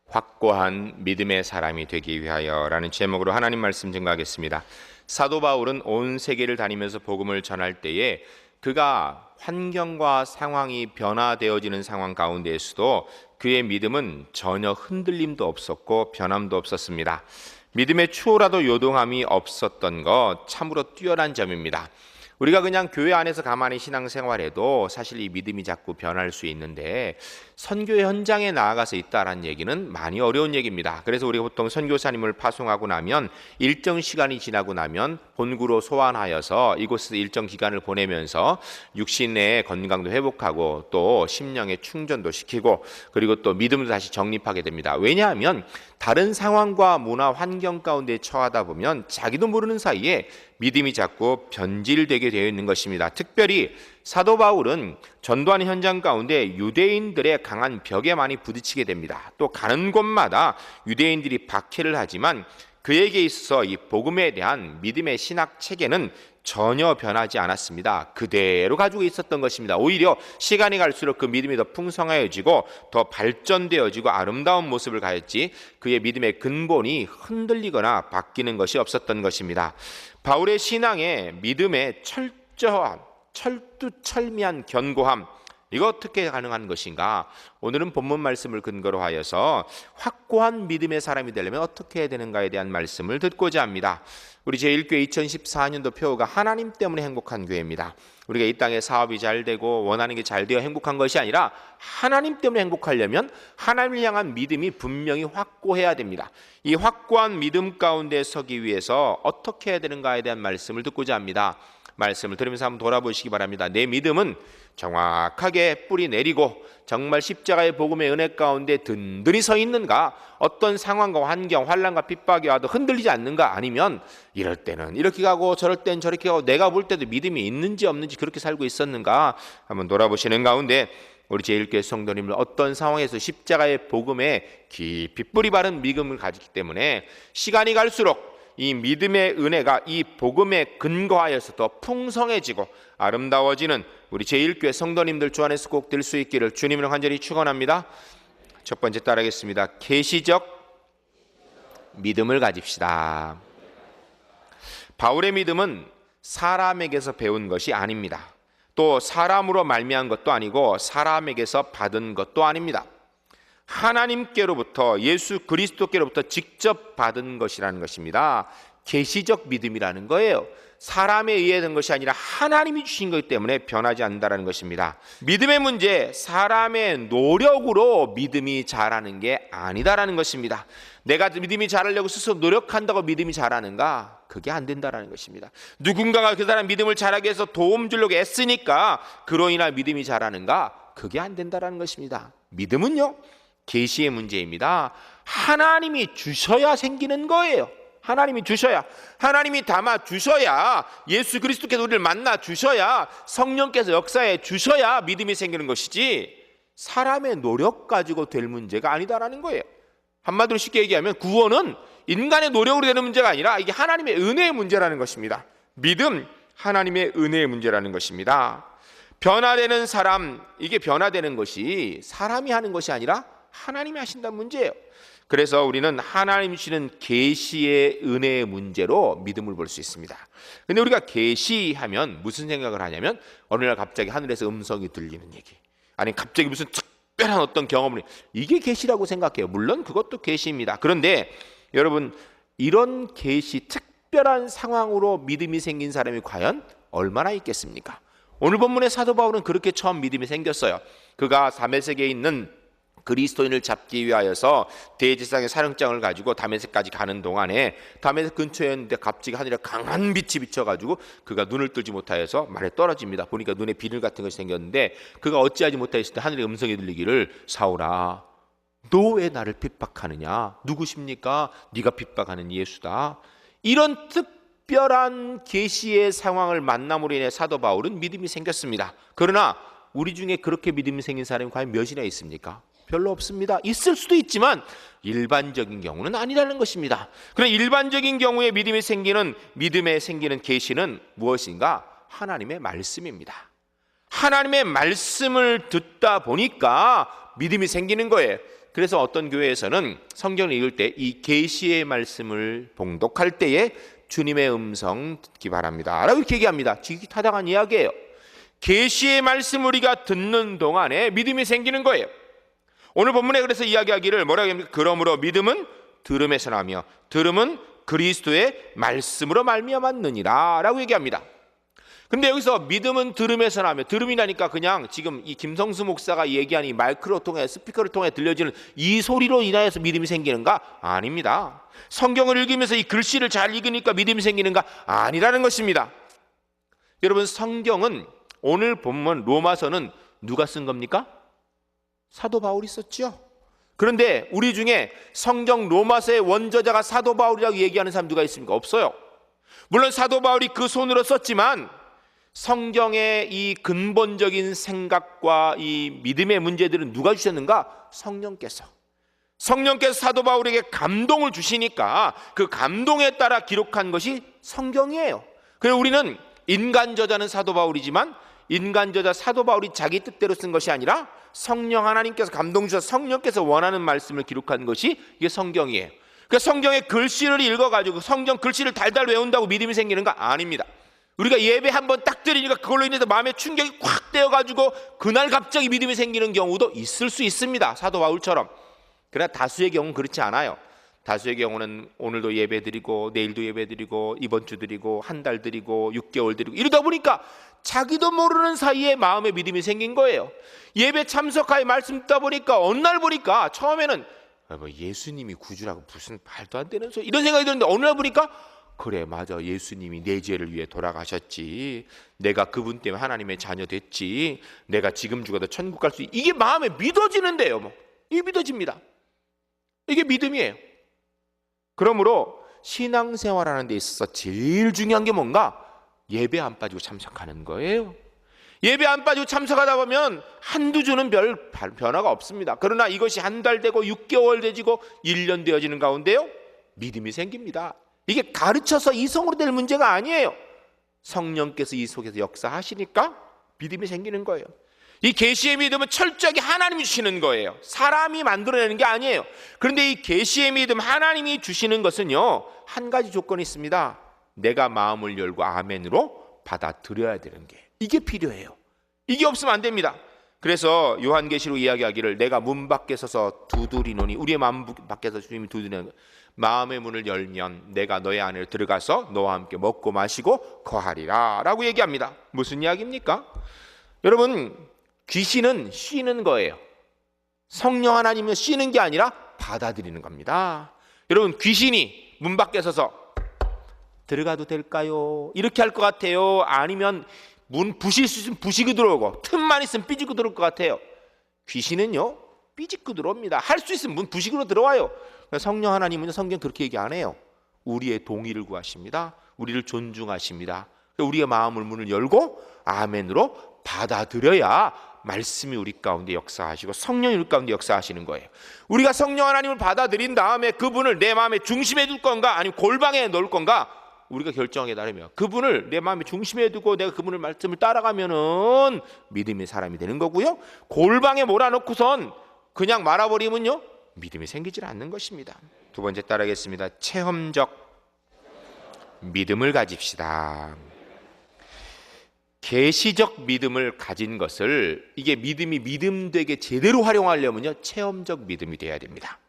확고한 믿음의 사람이 되기 위하여라는 제목으로 하나님 말씀 증거하겠습니다. 사도 바울은 온 세계를 다니면서 복음을 전할 때에 그가 환경과 상황이 변화되어지는 상황 가운데에서도 그의 믿음은 전혀 흔들림도 없었고 변함도 없었습니다. 믿음의 추호라도 요동함이 없었던 것 참으로 뛰어난 점입니다. 우리가 그냥 교회 안에서 가만히 신앙생활해도 사실 이 믿음이 자꾸 변할 수 있는데 선교 현장에 나아가서 있다라는 얘기는 많이 어려운 얘기입니다. 그래서 우리가 보통 선교사님을 파송하고 나면 일정 시간이 지나고 나면 본구로 소환하여서 이곳에서 일정 기간을 보내면서 육신의 건강도 회복하고 또 심령의 충전도 시키고 그리고 또 믿음도 다시 정립하게 됩니다. 왜냐하면 다른 상황과 문화 환경 가운데 처하다 보면 자기도 모르는 사이에 믿음이 자꾸 변질되게 되어 있는 것입니다. 특별히 사도 바울은 전도하는 현장 가운데 유대인들의 강한 벽에 많이 부딪히게 됩니다. 또 가는 곳마다 유대인들이 박해를 하지만 그에게 있어서 이 복음에 대한 믿음의 신학 체계는 전혀 변하지 않았습니다. 그대로 가지고 있었던 것입니다. 오히려 시간이 갈수록 그 믿음이 더 풍성해지고 더 발전되어지고 아름다운 모습을 가졌지 그의 믿음의 근본이 흔들리거나 바뀌는 것이 없었던 것입니다. 바울의 신앙에 믿음의 철두철미한 견고함, 이거 어떻게 가능한 것인가? 오늘은 본문 말씀을 근거로 하여서 확고한 믿음의 사람이 되려면 어떻게 해야 되는가에 대한 말씀을 듣고자 합니다. 우리 제1교회 2014년도 표어가 하나님 때문에 행복한 교회입니다. 우리가 이 땅에 사업이 잘 되고 원하는 게 잘 되어 행복한 것이 아니라 하나님 때문에 행복하려면 하나님을 향한 믿음이 분명히 확고해야 됩니다. 이 확고한 믿음 가운데 서기 위해서 어떻게 해야 되는가에 대한 말씀을 듣고자 합니다. 말씀을 들으면서 한번 돌아보시기 바랍니다. 내 믿음은 정확하게 뿌리 내리고 정말 십자가의 복음의 은혜 가운데 든든히 서 있는가? 어떤 상황과 환경, 환난과 핍박이 와도 흔들리지 않는가? 아니면 이럴 때는 이렇게 가고 저럴 땐 저렇게 가고 내가 볼 때도 믿음이 있는지 없는지 그렇게 살고 있었는가? 한번 돌아보시는 가운데 우리 제1교회 성도님들 어떤 상황에서 십자가의 복음에 깊이 뿌리 바른 믿음을 가지기 때문에 시간이 갈수록 이 믿음의 은혜가 이 복음에 근거하여서 더 풍성해지고 아름다워지는 우리 제1교회 성도님들 주 안에서 꼭 될 수 있기를 주님을 간절히 축원합니다. 첫 번째 따라하겠습니다. 계시적 믿음을 가집시다. 바울의 믿음은 사람에게서 배운 것이 아닙니다. 또 사람으로 말미암은 것도 아니고 사람에게서 받은 것도 아닙니다. 하나님께로부터 예수 그리스도께로부터 직접 받은 것이라는 것입니다. 계시적 믿음이라는 거예요. 사람에 의해 된 것이 아니라 하나님이 주신 것이기 때문에 변하지 않는다는 것입니다. 믿음의 문제, 사람의 노력으로 믿음이 자라는 게 아니다라는 것입니다. 내가 믿음이 자라려고 스스로 노력한다고 믿음이 자라는가? 그게 안 된다라는 것입니다. 누군가가 그 사람 믿음을 자라게 해서 도움 주려고 애쓰니까 그로 인한 믿음이 자라는가? 그게 안 된다라는 것입니다. 믿음은요, 계시의 문제입니다. 하나님이 주셔야 생기는 거예요. 하나님이 주셔야, 하나님이 담아 주셔야, 예수 그리스도께서 우리를 만나 주셔야, 성령께서 역사해 주셔야 믿음이 생기는 것이지 사람의 노력 가지고 될 문제가 아니다라는 거예요. 한마디로 쉽게 얘기하면 구원은 인간의 노력으로 되는 문제가 아니라 이게 하나님의 은혜의 문제라는 것입니다. 믿음, 하나님의 은혜의 문제라는 것입니다. 변화되는 사람, 이게 변화되는 것이 사람이 하는 것이 아니라 하나님이 하신다는 문제예요. 그래서 우리는 하나님이 주시는 계시의 은혜의 문제로 믿음을 볼 수 있습니다. 근데 우리가 계시하면 무슨 생각을 하냐면 어느 날 갑자기 하늘에서 음성이 들리는 얘기, 아니 갑자기 무슨 특별한 어떤 경험을, 이게 계시라고 생각해요. 물론 그것도 계시입니다. 그런데 여러분, 이런 계시, 특별한 상황으로 믿음이 생긴 사람이 과연 얼마나 있겠습니까? 오늘 본문의 사도 바울은 그렇게 처음 믿음이 생겼어요. 그가 다메섹에 있는 그리스도인을 잡기 위하여서 대제사장의 사령장을 가지고 다메섹까지 가는 동안에 다메섹 근처였는데 갑자기 하늘에 강한 빛이 비쳐가지고 그가 눈을 뜨지 못하여서 말에 떨어집니다. 보니까 눈에 비늘 같은 것이 생겼는데 그가 어찌하지 못하였을 때 하늘의 음성이 들리기를, 사울아 너 왜 나를 핍박하느냐? 누구십니까? 네가 핍박하는 예수다. 이런 특별한 계시의 상황을 만남으로 인해 사도 바울은 믿음이 생겼습니다. 그러나 우리 중에 그렇게 믿음이 생긴 사람이 과연 몇이나 있습니까? 별로 없습니다. 있을 수도 있지만 일반적인 경우는 아니라는 것입니다. 그러나 일반적인 경우에 믿음이 생기는, 믿음에 생기는 계시는 무엇인가? 하나님의 말씀입니다. 하나님의 말씀을 듣다 보니까 믿음이 생기는 거예요. 그래서 어떤 교회에서는 성경을 읽을 때 이 계시의 말씀을 봉독할 때에 주님의 음성 듣기 바랍니다 라고 이렇게 얘기합니다. 지긋하다한 이야기예요. 계시의 말씀 우리가 듣는 동안에 믿음이 생기는 거예요. 오늘 본문에 그래서 이야기하기를 뭐라고 합니까? 그러므로 믿음은 들음에서 나며 들음은 그리스도의 말씀으로 말미암았느니라 라고 얘기합니다. 근데 여기서 믿음은 들음에서 나며, 들음이라니까 그냥 지금 이 김성수 목사가 얘기한 이 마이크로 통해, 스피커를 통해 들려지는 이 소리로 인하여서 믿음이 생기는가? 아닙니다. 성경을 읽으면서 이 글씨를 잘 읽으니까 믿음이 생기는가? 아니라는 것입니다. 여러분, 성경은 오늘 본문 로마서는 누가 쓴 겁니까? 사도 바울이 썼죠. 그런데 우리 중에 성경 로마서의 원저자가 사도 바울이라고 얘기하는 사람 누가 있습니까? 없어요. 물론 사도 바울이 그 손으로 썼지만 성경의 이 근본적인 생각과 이 믿음의 문제들은 누가 주셨는가? 성령께서 사도 바울에게 감동을 주시니까 그 감동에 따라 기록한 것이 성경이에요. 그래서 우리는 인간 저자는 사도 바울이지만 인간 저자 사도 바울이 자기 뜻대로 쓴 것이 아니라 성령 하나님께서 감동 주셔서 성령께서 원하는 말씀을 기록한 것이 이게 성경이에요. 그러니까 성경의 글씨를 읽어가지고 성경 글씨를 달달 외운다고 믿음이 생기는 거 아닙니다. 우리가 예배 한번 딱 드리니까 그걸로 인해서 마음에 충격이 콱 되어가지고 그날 갑자기 믿음이 생기는 경우도 있을 수 있습니다. 사도 바울처럼. 그러나 다수의 경우는 그렇지 않아요. 다수의 경우는 오늘도 예배 드리고 내일도 예배 드리고 이번 주 드리고 한 달 드리고 6개월 드리고 이러다 보니까 자기도 모르는 사이에 마음에 믿음이 생긴 거예요. 예배 참석하여 말씀 듣다 보니까 어느 날 보니까 처음에는 예수님이 구주라고 무슨 말도 안 되는 소리 이런 생각이 드는데 어느 날 보니까 그래 맞아, 예수님이 내 죄를 위해 돌아가셨지, 내가 그분 때문에 하나님의 자녀 됐지, 내가 지금 죽어도 천국 갈 수 있지, 이게 마음에 믿어지는데요. 이게 믿어집니다. 이게 믿음이에요. 그러므로 신앙생활하는 데 있어서 제일 중요한 게 뭔가? 예배 안 빠지고 참석하는 거예요. 예배 안 빠지고 참석하다 보면 한두 주는 별 변화가 없습니다. 그러나 이것이 한 달 되고 6개월 되지고 1년 되어지는 가운데요, 믿음이 생깁니다. 이게 가르쳐서 이성으로 될 문제가 아니에요. 성령께서 이 속에서 역사하시니까 믿음이 생기는 거예요. 이 계시의 믿음은 철저하게 하나님이 주시는 거예요. 사람이 만들어내는 게 아니에요. 그런데 이 계시의 믿음, 하나님이 주시는 것은요, 한 가지 조건이 있습니다. 내가 마음을 열고 아멘으로 받아들여야 되는 게, 이게 필요해요. 이게 없으면 안 됩니다. 그래서 요한계시록 이야기하기를 내가 문 밖에 서서 두드리노니, 우리의 마음 밖에서 주님이 두드리는, 마음의 문을 열면 내가 너의 안에 들어가서 너와 함께 먹고 마시고 거하리라 라고 얘기합니다. 무슨 이야기입니까? 여러분, 귀신은 쉬는 거예요. 성령 하나님은 쉬는 게 아니라 받아들이는 겁니다. 여러분, 귀신이 문 밖에 서서 들어가도 될까요? 이렇게 할 것 같아요? 아니면 문 부실 수 있으면 부시고 들어오고 틈만 있으면 삐지고 들어올 것 같아요? 귀신은요, 삐지고 들어옵니다. 할 수 있으면 문 부시고 들어와요. 성령 하나님은 성경 그렇게 얘기 안 해요. 우리의 동의를 구하십니다. 우리를 존중하십니다. 우리의 마음을 문을 열고 아멘으로 받아들여야 말씀이 우리 가운데 역사하시고 성령이 우리 가운데 역사하시는 거예요. 우리가 성령 하나님을 받아들인 다음에 그분을 내 마음의 중심에 둘 건가 아니면 골방에 넣을 건가 우리가 결정하게 나르며, 그분을 내 마음의 중심에 두고 내가 그분의 말씀을 따라가면은 믿음의 사람이 되는 거고요, 골방에 몰아넣고선 그냥 말아버리면요, 믿음이 생기질 않는 것입니다. 두 번째 따라하겠습니다. 체험적 믿음을 가집시다. 계시적 믿음을 가진 것을, 이게 믿음이 믿음되게 제대로 활용하려면요, 체험적 믿음이 되어야 됩니다.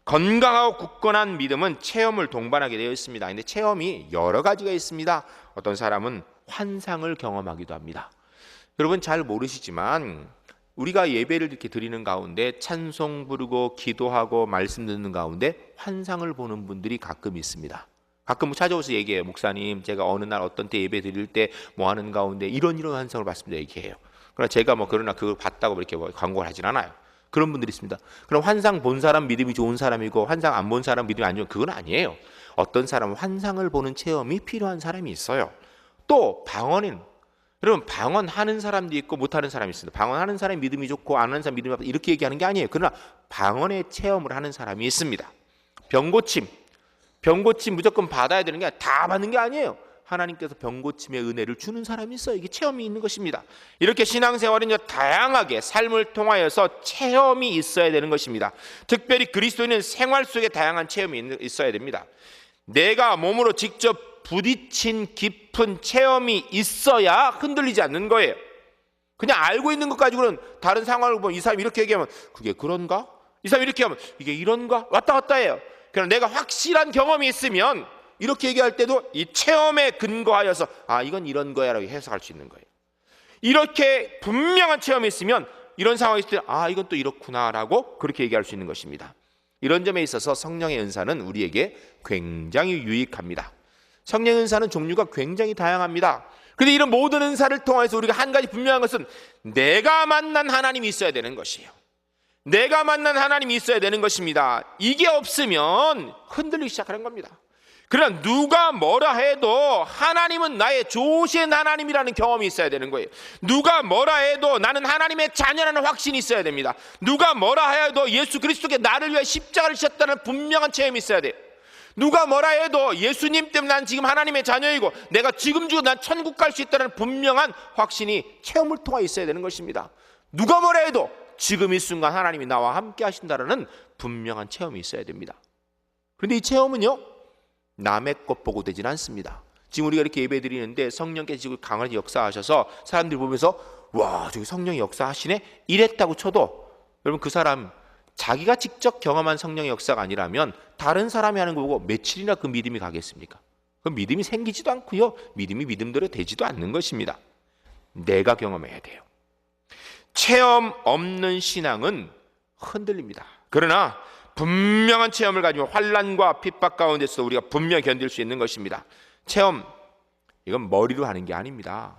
건강하고 굳건한 믿음은 체험을 동반하게 되어 있습니다. 근데 체험이 여러 가지가 있습니다. 어떤 사람은 환상을 경험하기도 합니다. 여러분 잘 모르시지만 우리가 예배를 이렇게 드리는 가운데 찬송 부르고 기도하고 말씀 듣는 가운데 환상을 보는 분들이 가끔 있습니다. 가끔 찾아오서 얘기해요. 목사님, 제가 어느 날 어떤 때 예배 드릴 때 뭐 하는 가운데 이런 환상을 봤습니다. 얘기해요. 그러나 제가 그러나 그걸 봤다고 이렇게 광고를 하진 않아요. 그런 분들이 있습니다. 그럼 환상 본 사람 믿음이 좋은 사람이고 환상 안 본 사람 믿음이 안 좋은, 그건 아니에요. 어떤 사람은 환상을 보는 체험이 필요한 사람이 있어요. 또 방언은, 여러분 방언하는 사람도 있고 못하는 사람이 있습니다. 방언하는 사람이 믿음이 좋고 안 하는 사람 믿음이 나쁘다 이렇게 얘기하는 게 아니에요. 그러나 방언의 체험을 하는 사람이 있습니다. 병고침 무조건 받아야 되는 게 다 받는 게 아니에요. 하나님께서 병 고침의 은혜를 주는 사람이 있어요. 이게 체험이 있는 것입니다. 이렇게 신앙생활은 다양하게 삶을 통하여서 체험이 있어야 되는 것입니다. 특별히 그리스도인은 생활 속에 다양한 체험이 있어야 됩니다. 내가 몸으로 직접 부딪힌 깊은 체험이 있어야 흔들리지 않는 거예요. 그냥 알고 있는 것 가지고는 다른 상황을 보면 이 사람이 이렇게 얘기하면 그게 그런가? 이 사람이 이렇게 하면 이게 이런가? 왔다 갔다 해요. 그러나 내가 확실한 경험이 있으면 이렇게 얘기할 때도 이 체험에 근거하여서 이건 이런 거야 라고 해석할 수 있는 거예요. 이렇게 분명한 체험이 있으면 이런 상황이 있을 때 이건 또 이렇구나 라고 그렇게 얘기할 수 있는 것입니다. 이런 점에 있어서 성령의 은사는 우리에게 굉장히 유익합니다. 성령의 은사는 종류가 굉장히 다양합니다. 그런데 이런 모든 은사를 통해서 우리가 한 가지 분명한 것은 내가 만난 하나님이 있어야 되는 것이에요. 내가 만난 하나님이 있어야 되는 것입니다. 이게 없으면 흔들리기 시작하는 겁니다. 그러나 누가 뭐라 해도 하나님은 나의 좋으신 하나님이라는 경험이 있어야 되는 거예요. 누가 뭐라 해도 나는 하나님의 자녀라는 확신이 있어야 됩니다. 누가 뭐라 해도 예수 그리스도께 나를 위해 십자가를 지셨다는 분명한 체험이 있어야 돼요. 누가 뭐라 해도 예수님 때문에 난 지금 하나님의 자녀이고 내가 지금 죽어 난 천국 갈 수 있다는 분명한 확신이 체험을 통해 있어야 되는 것입니다. 누가 뭐라 해도 지금 이 순간 하나님이 나와 함께 하신다는 분명한 체험이 있어야 됩니다. 그런데 이 체험은요, 남의 것 보고 되지는 않습니다. 지금 우리가 이렇게 예배 드리는데 성령께서 지금 강하게 역사하셔서 사람들이 보면서 와, 저기 성령이 역사하시네 이랬다고 쳐도 여러분 그 사람 자기가 직접 경험한 성령의 역사가 아니라면 다른 사람이 하는 거 보고 며칠이나 그 믿음이 가겠습니까? 그 믿음이 생기지도 않고요, 믿음이 믿음대로 되지도 않는 것입니다. 내가 경험해야 돼요. 체험 없는 신앙은 흔들립니다. 그러나 분명한 체험을 가지고 환난과 핍박 가운데서 우리가 분명히 견딜 수 있는 것입니다. 체험, 이건 머리로 하는 게 아닙니다.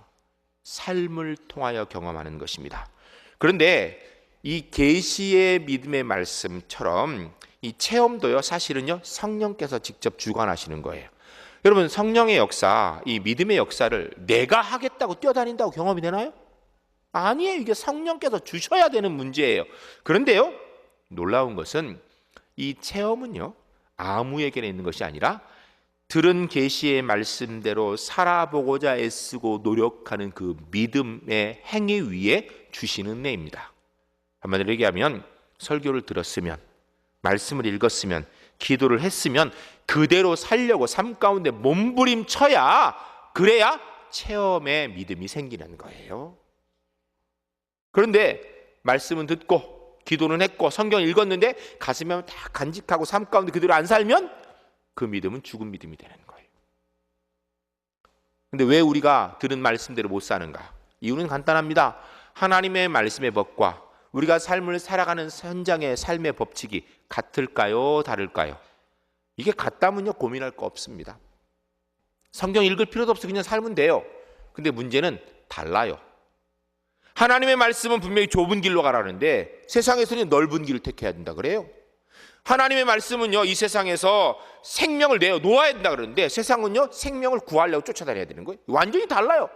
삶을 통하여 경험하는 것입니다. 그런데 이 계시의 믿음의 말씀처럼 이 체험도요, 사실은요, 성령께서 직접 주관하시는 거예요. 여러분, 성령의 역사, 이 믿음의 역사를 내가 하겠다고 뛰어다닌다고 경험이 되나요? 아니에요. 이게 성령께서 주셔야 되는 문제예요. 그런데요, 놀라운 것은 이 체험은요, 아무에게나 있는 것이 아니라 들은 계시의 말씀대로 살아보고자 애쓰고 노력하는 그 믿음의 행위 위에 주시는 은혜입니다. 한마디로 얘기하면 설교를 들었으면, 말씀을 읽었으면, 기도를 했으면 그대로 살려고 삶 가운데 몸부림쳐야, 그래야 체험의 믿음이 생기는 거예요. 그런데 말씀은 듣고 기도는 했고 성경 읽었는데 가슴에 다 간직하고 삶 가운데 그대로 안 살면 그 믿음은 죽은 믿음이 되는 거예요. 근데 왜 우리가 들은 말씀대로 못 사는가? 이유는 간단합니다. 하나님의 말씀의 법과 우리가 삶을 살아가는 현장의 삶의 법칙이 같을까요? 다를까요? 이게 같다면요, 고민할 거 없습니다. 성경 읽을 필요도 없어, 그냥 살면 돼요. 근데 문제는 달라요. 하나님의 말씀은 분명히 좁은 길로 가라는데 세상에서는 넓은 길을 택해야 된다 그래요. 하나님의 말씀은요, 이 세상에서 생명을 내어 놓아야 된다 그러는데 세상은요, 생명을 구하려고 쫓아다녀야 되는 거예요. 완전히 달라요.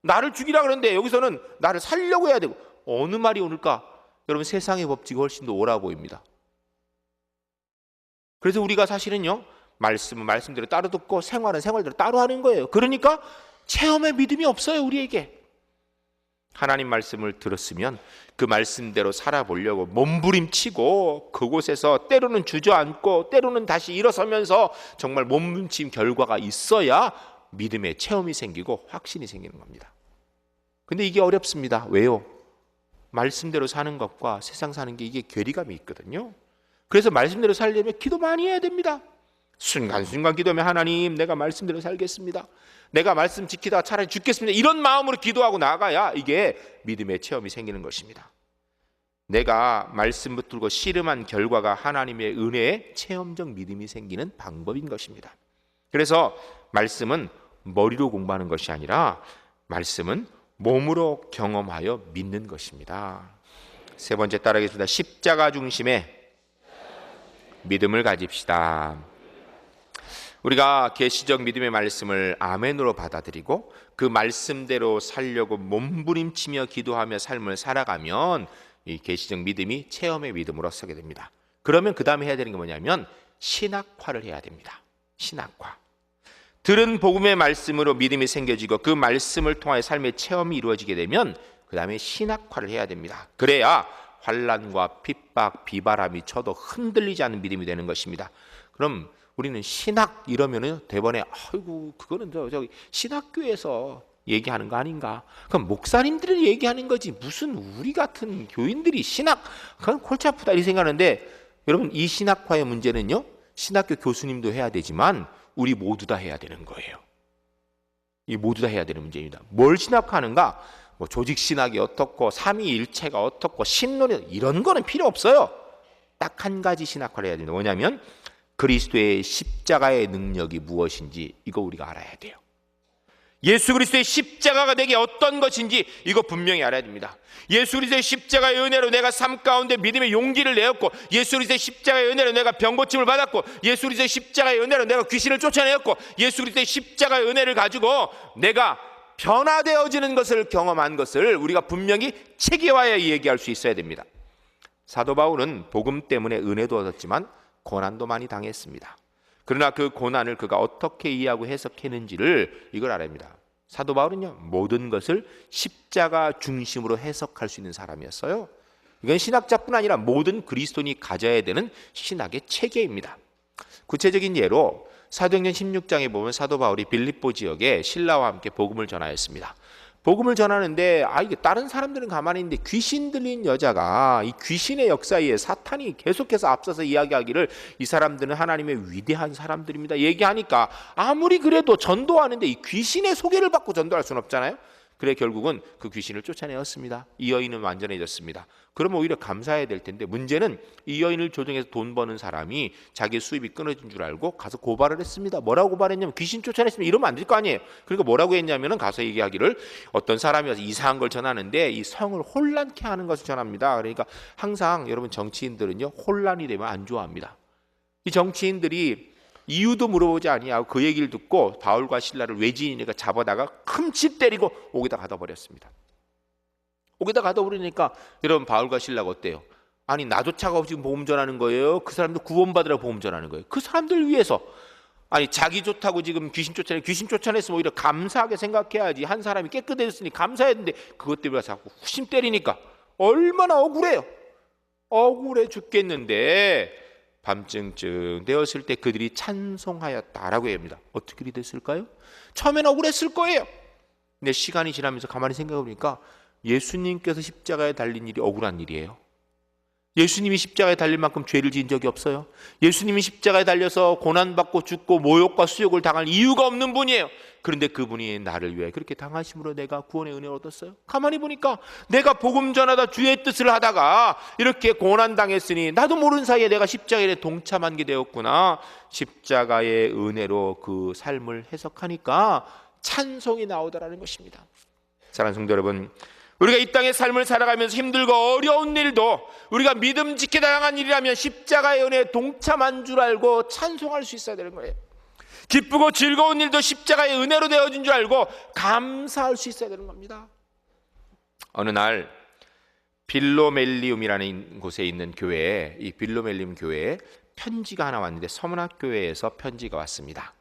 나를 죽이라 그러는데 여기서는 나를 살려고 해야 되고, 어느 말이 오를까? 여러분, 세상의 법칙이 훨씬 더 옳아 보입니다. 그래서 우리가 사실은요, 말씀은 말씀대로 따로 듣고 생활은 생활대로 따로 하는 거예요. 그러니까 체험의 믿음이 없어요, 우리에게. 하나님 말씀을 들었으면 그 말씀대로 살아보려고 몸부림치고 그곳에서 때로는 주저앉고 때로는 다시 일어서면서 정말 몸부림친 결과가 있어야 믿음의 체험이 생기고 확신이 생기는 겁니다. 근데 이게 어렵습니다. 왜요? 말씀대로 사는 것과 세상 사는 게 이게 괴리감이 있거든요. 그래서 말씀대로 살려면 기도 많이 해야 됩니다. 순간순간 기도하면 하나님, 내가 말씀대로 살겠습니다. 내가 말씀 지키다가 차라리 죽겠습니다. 이런 마음으로 기도하고 나가야 이게 믿음의 체험이 생기는 것입니다. 내가 말씀 붙들고 씨름한 결과가 하나님의 은혜의 체험적 믿음이 생기는 방법인 것입니다. 그래서 말씀은 머리로 공부하는 것이 아니라 말씀은 몸으로 경험하여 믿는 것입니다. 세 번째 따라하겠습니다. 십자가 중심의 믿음을 가집시다. 우리가 계시적 믿음의 말씀을 아멘으로 받아들이고 그 말씀대로 살려고 몸부림치며 기도하며 삶을 살아가면 이 계시적 믿음이 체험의 믿음으로 서게 됩니다. 그러면 그 다음에 해야 되는 게 뭐냐면 신학화를 해야 됩니다. 신학화. 들은 복음의 말씀으로 믿음이 생겨지고 그 말씀을 통하여 삶의 체험이 이루어지게 되면 그 다음에 신학화를 해야 됩니다. 그래야 환난과 핍박, 비바람이 쳐도 흔들리지 않는 믿음이 되는 것입니다. 그럼 우리는 신학 이러면은 대번에 아이고 그거는 저기 신학교에서 얘기하는 거 아닌가? 그럼 목사님들이 얘기하는 거지 무슨 우리 같은 교인들이 신학 그건 골치 아프다 이 생각하는데, 여러분 이 신학화의 문제는요 신학교 교수님도 해야 되지만 우리 모두 다 해야 되는 거예요. 이 모두 다 해야 되는 문제입니다. 뭘 신학하는가? 뭐 조직 신학이 어떻고 삼위일체가 어떻고 신론이 이런 거는 필요 없어요. 딱 한 가지 신학화를 해야 됩니다. 뭐냐면 그리스도의 십자가의 능력이 무엇인지 이거 우리가 알아야 돼요. 예수 그리스도의 십자가가 내게 어떤 것인지 이거 분명히 알아야 됩니다. 예수 그리스도의 십자가의 은혜로 내가 삶 가운데 믿음의 용기를 내었고, 예수 그리스도의 십자가의 은혜로 내가 병고침을 받았고, 예수 그리스도의 십자가의 은혜로 내가 귀신을 쫓아내었고, 예수 그리스도의 십자가의 은혜를 가지고 내가 변화되어지는 것을 경험한 것을 우리가 분명히 체계화해 얘기할 수 있어야 됩니다. 사도 바울은 복음 때문에 은혜도 얻었지만 고난도 많이 당했습니다. 그러나 그 고난을 그가 어떻게 이해하고 해석했는지를 이걸 알아야 합니다. 사도 바울은요 모든 것을 십자가 중심으로 해석할 수 있는 사람이었어요. 이건 신학자뿐 아니라 모든 그리스도인이 가져야 되는 신학의 체계입니다. 구체적인 예로 사도행전 16장에 보면 사도 바울이 빌립보 지역에 신라와 함께 복음을 전하였습니다. 복음을 전하는데 이게 다른 사람들은 가만히 있는데 귀신 들린 여자가 이 귀신의 역사에 사탄이 계속해서 앞서서 이야기하기를 이 사람들은 하나님의 위대한 사람들입니다 얘기하니까 아무리 그래도 전도하는데 이 귀신의 소개를 받고 전도할 수는 없잖아요. 그래 결국은 그 귀신을 쫓아내었습니다. 이 여인은 완전해졌습니다. 그러면 오히려 감사해야 될 텐데 문제는 이 여인을 조종해서 돈 버는 사람이 자기 수입이 끊어진 줄 알고 가서 고발을 했습니다. 뭐라고 고발했냐면 귀신 쫓아냈으면 이러면 안 될 거 아니에요. 그러니까 뭐라고 했냐면은 가서 얘기하기를 어떤 사람이 와서 이상한 걸 전하는데 이 성을 혼란케 하는 것을 전합니다. 그러니까 항상 여러분 정치인들은요 혼란이 되면 안 좋아합니다. 이 정치인들이 이유도 물어보지 아니하고 그 얘기를 듣고 바울과 실라를 외지인이니까 잡아다가 흠칫 때리고 옥에다 가둬버렸습니다. 옥에다 가둬버리니까 여러분 바울과 실라가 어때요? 아니 나조차가 지금 복음 전하는 거예요? 그 사람들 구원받으라고 복음 전하는 거예요? 그 사람들 위해서 아니 자기 좋다고 지금 귀신 쫓아냈으면 오히려 감사하게 생각해야지. 한 사람이 깨끗해졌으니 감사했는데 그것 때문에 자꾸 후심 때리니까 얼마나 억울해 죽겠는데 밤증증 되었을 때 그들이 찬송하였다라고 합니다. 어떻게 그리 됐을까요? 처음엔 억울했을 거예요. 근데 시간이 지나면서 가만히 생각해 보니까 예수님께서 십자가에 달린 일이 억울한 일이에요. 예수님이 십자가에 달릴 만큼 죄를 지은 적이 없어요. 예수님이 십자가에 달려서 고난받고 죽고 모욕과 수욕을 당할 이유가 없는 분이에요. 그런데 그분이 나를 위해 그렇게 당하심으로 내가 구원의 은혜를 얻었어요. 가만히 보니까 내가 복음 전하다 주의 뜻을 하다가 이렇게 고난당했으니 나도 모르는 사이에 내가 십자가에 동참한 게 되었구나. 십자가의 은혜로 그 삶을 해석하니까 찬송이 나오더라는 것입니다. 사랑하는 성도 여러분, 우리가 이 땅의 삶을 살아가면서 힘들고 어려운 일도 우리가 믿음직게 당한 일이라면 십자가의 은혜에 동참한 줄 알고 찬송할 수 있어야 되는 거예요. 기쁘고 즐거운 일도 십자가의 은혜로 되어진 줄 알고 감사할 수 있어야 되는 겁니다. 어느 날 빌로멜리움이라는 곳에 있는 교회에, 이 빌로멜리움 교회에 편지가 하나 왔는데 서문학 교회에서 편지가 왔습니다.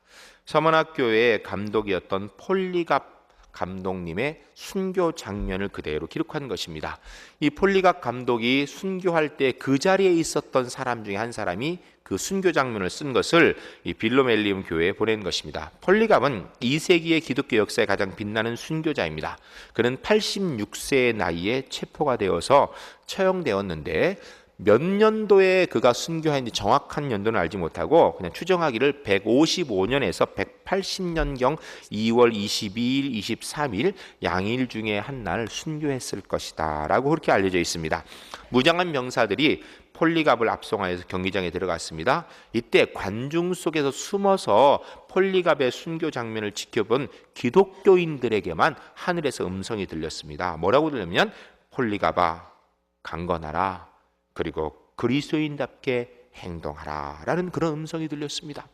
서문학 교회의 감독이었던 폴리갑 감독님의 순교 장면을 그대로 기록한 것입니다. 이 폴리갑 감독이 순교할 때 그 자리에 있었던 사람 중에 한 사람이 그 순교 장면을 쓴 것을 이 빌로멜리움 교회에 보낸 것입니다. 폴리갑은 2세기의 기독교 역사에 가장 빛나는 순교자입니다. 그는 86세의 나이에 체포가 되어서 처형되었는데 몇 년도에 그가 순교했는지 정확한 연도는 알지 못하고 그냥 추정하기를 155년에서 180년경 2월 22일, 23일 양일 중에 한 날 순교했을 것이다 라고 그렇게 알려져 있습니다. 무장한 병사들이 폴리갑을 압송하여서 경기장에 들어갔습니다. 이때 관중 속에서 숨어서 폴리갑의 순교 장면을 지켜본 기독교인들에게만 하늘에서 음성이 들렸습니다. 뭐라고 들으면 폴리갑아 강건하라, 그리고 그리스도인답게 행동하라 라는 그런 음성이 들렸습니다.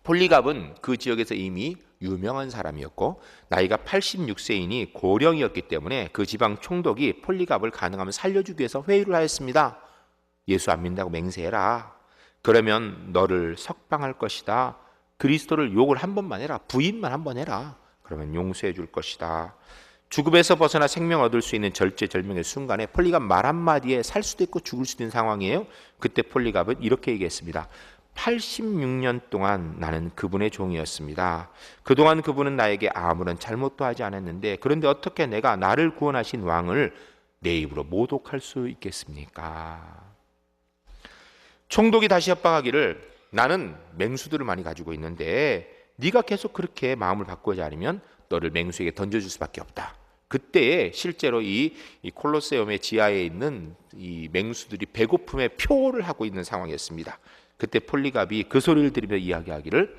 폴리갑은 그 지역에서 이미 유명한 사람이었고 나이가 86세이니 고령이었기 때문에 그 지방 총독이 폴리갑을 가능하면 살려주기 위해서 회유를 하였습니다. 예수 안 믿는다고 맹세해라. 그러면 너를 석방할 것이다. 그리스도를 욕을 한 번만 해라. 부인만 한 번 해라. 그러면 용서해 줄 것이다. 죽음에서 벗어나 생명 얻을 수 있는 절제절명의 순간에 폴리갑 말 한마디에 살 수도 있고 죽을 수도 있는 상황이에요. 그때 폴리갑은 이렇게 얘기했습니다. 86년 동안 나는 그분의 종이었습니다. 그동안 그분은 나에게 아무런 잘못도 하지 않았는데 그런데 어떻게 내가 나를 구원하신 왕을 내 입으로 모독할 수 있겠습니까? 총독이 다시 협박하기를 나는 맹수들을 많이 가지고 있는데 네가 계속 그렇게 마음을 바꾸지 않으면 너를 맹수에게 던져줄 수밖에 없다. 그때에 실제로 이 콜로세움의 지하에 있는 이 맹수들이 배고픔에 표를 하고 있는 상황이었습니다. 그때 폴리갑이 그 소리를 들으며 이야기하기를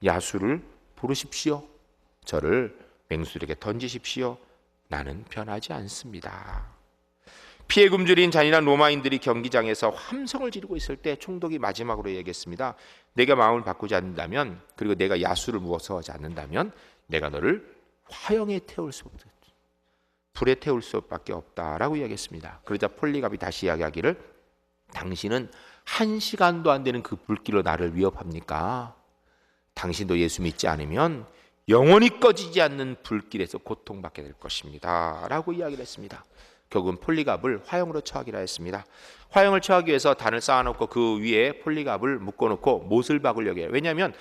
야수를 부르십시오. 저를 맹수들에게 던지십시오. 나는 변하지 않습니다. 피해 굶주린 잔인한 로마인들이 경기장에서 함성을 지르고 있을 때 총독이 마지막으로 얘기했습니다. 내가 마음을 바꾸지 않는다면 그리고 내가 야수를 무서워하지 않는다면 내가 너를 화형에 태울 수 없다. 불에 태울 수밖에 없다라고 이야기했습니다. 그러자 폴리갑이 다시 이야기하기를 당신은 1시간도 안 되는 그 불길로 나를 위협합니까? 당신도 예수 믿지 않으면 영원히 꺼지지 않는 불길에서 고통받게 될 것입니다. 라고 이야기를 했습니다. 결국은 폴리갑을 화형으로 처하기로 했습니다. 화형을 처하기 위해서 단을 쌓아놓고 그 위에 폴리갑을 묶어놓고 못을 박으려고 해요. 왜냐하면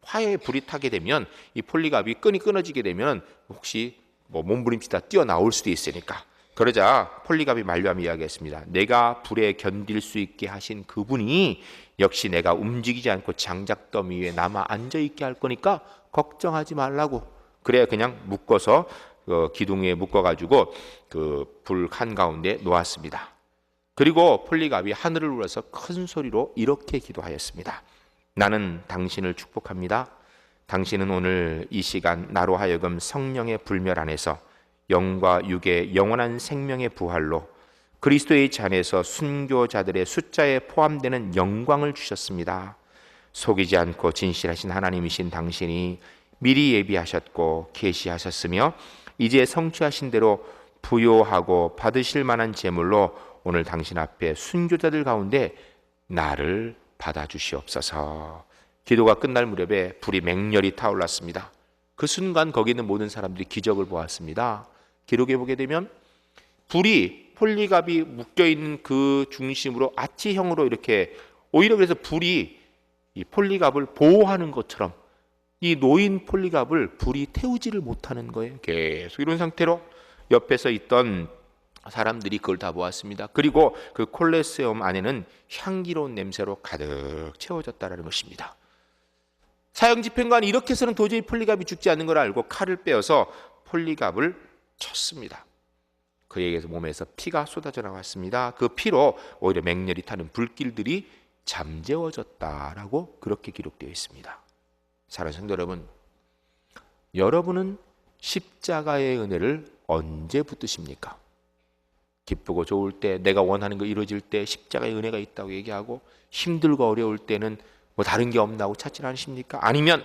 화에 불이 타게 되면 이 폴리갑이 끈이 끊어지게 되면 혹시 몸부림치다 뛰어나올 수도 있으니까. 그러자 폴리갑이 만류하며 이야기했습니다. 내가 불에 견딜 수 있게 하신 그분이 역시 내가 움직이지 않고 장작더미 위에 남아 앉아있게 할 거니까 걱정하지 말라고. 그래야 그냥 묶어서 기둥 위에 묶어가지고 그 불 한가운데 놓았습니다. 그리고 폴리갑이 하늘을 울어서 큰 소리로 이렇게 기도하였습니다. 나는 당신을 축복합니다. 당신은 오늘 이 시간 나로 하여금 성령의 불멸 안에서 영과 육의 영원한 생명의 부활로 그리스도의 잔에서 순교자들의 숫자에 포함되는 영광을 주셨습니다. 속이지 않고 진실하신 하나님이신 당신이 미리 예비하셨고 계시하셨으며 이제 성취하신 대로 부요하고 받으실 만한 제물로 오늘 당신 앞에 순교자들 가운데 나를 받아주시옵소서. 기도가 끝날 무렵에 불이 맹렬히 타올랐습니다. 그 순간 거기 있는 모든 사람들이 기적을 보았습니다. 기록에 보게 되면 불이 폴리갑이 묶여있는 그 중심으로 아치형으로 이렇게 오히려 그래서 불이 이 폴리갑을 보호하는 것처럼 이 놓인 폴리갑을 불이 태우지를 못하는 거예요. 계속 이런 상태로 옆에서 있던 사람들이 그걸 다 보았습니다. 그리고 그 콜레세움 안에는 향기로운 냄새로 가득 채워졌다는 것입니다. 사형 집행관이 이렇게 해서는 도저히 폴리갑이 죽지 않는 걸 알고 칼을 빼어서 폴리갑을 쳤습니다. 그에게서 몸에서 피가 쏟아져 나왔습니다. 그 피로 오히려 맹렬히 타는 불길들이 잠재워졌다라고 그렇게 기록되어 있습니다. 사랑하는 성도 여러분, 여러분은 십자가의 은혜를 언제 붙드십니까? 기쁘고 좋을 때, 내가 원하는 거 이루어질 때 십자가의 은혜가 있다고 얘기하고 힘들고 어려울 때는 뭐 다른 게 없나고 찾지 않으십니까? 아니면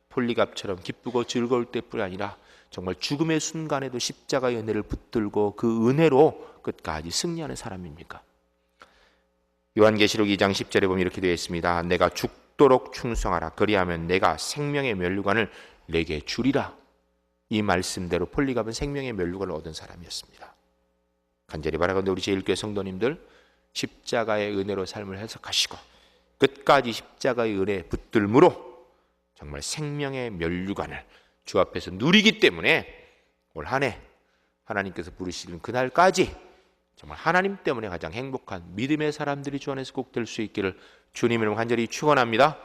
폴리갑처럼 기쁘고 즐거울 때뿐이 아니라 정말 죽음의 순간에도 십자가의 은혜를 붙들고 그 은혜로 끝까지 승리하는 사람입니까? 요한계시록 2장 10절에 보면 이렇게 되어 있습니다. 내가 죽도록 충성하라. 그리하면 내가 생명의 면류관을 내게 주리라. 이 말씀대로 폴리갑은 생명의 면류관을 얻은 사람이었습니다. 간절히 바라건대 우리 제1교회 성도님들 십자가의 은혜로 삶을 해석하시고 끝까지 십자가의 은혜에 붙들므로 정말 생명의 면류관을 주 앞에서 누리기 때문에 올 한 해 하나님께서 부르시는 그날까지 정말 하나님 때문에 가장 행복한 믿음의 사람들이 주 안에서 꼭 될 수 있기를 주님 이름으로 간절히 축원합니다.